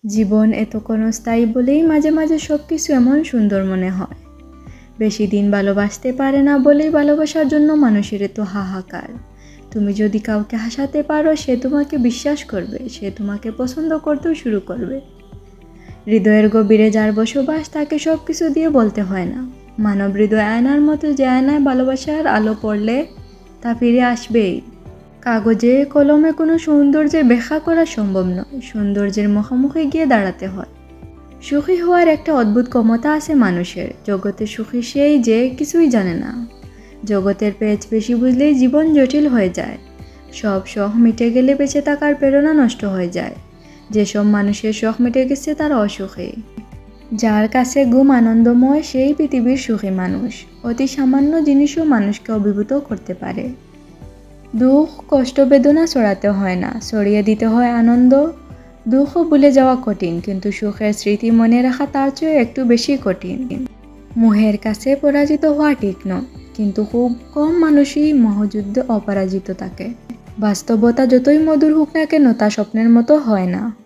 জীবন এত ক্ষণস্থায়ী বলেই মাঝে মাঝে সব কিছু এমন সুন্দর মনে হয়। বেশি দিন ভালোবাসতে পারে না বলেই ভালোবাসার জন্য মানুষের এত হাহাকার। তুমি যদি কাউকে হাসাতে পারো, সে তোমাকে বিশ্বাস করবে, সে তোমাকে পছন্দ করতেও শুরু করবে। হৃদয়ের গভীরে যার বসবাস, তাকে সব কিছু দিয়ে বলতে হয় না। মানব হৃদয় আয়নার মতো, যে আয়নায় ভালোবাসার আলো পড়লে তা ফিরে আসবেই। কাগজে কলমে কোনো সৌন্দর্যের ব্যাখ্যা করা সম্ভব নয়, সৌন্দর্যের মুখোমুখি গিয়ে দাঁড়াতে হয়। সুখী হওয়ার একটা অদ্ভুত ক্ষমতা আছে মানুষের। জগতে সুখী সেই যে কিছুই জানে না। জগতের পেঁচ বেশি বুঝলেই জীবন জটিল হয়ে যায়। সব শখ মিটে গেলে বেঁচে থাকার প্রেরণা নষ্ট হয়ে যায়। যেসব মানুষের শখ মিটে গেছে তারা অসুখী। যার কাছে ঘুম আনন্দময়, সেই পৃথিবীর সুখী মানুষ। অতি সামান্য জিনিসও মানুষকে অভিভূত করতে পারে। দুঃখ কষ্ট বেদনা ছড়াতে হয় না, ছড়িয়ে দিতে হয় আনন্দ। দুঃখ ভুলে যাওয়া কঠিন, কিন্তু সুখের স্মৃতি মনে রাখা তার চেয়ে একটু বেশি কঠিন। মোহের কাছে পরাজিত হওয়া ঠিক নয়, কিন্তু খুব কম মানুষই মহাযুদ্ধে অপরাজিত থাকে। বাস্তবতা যতই মধুর হোক না কেন, তা স্বপ্নের মতো হয় না।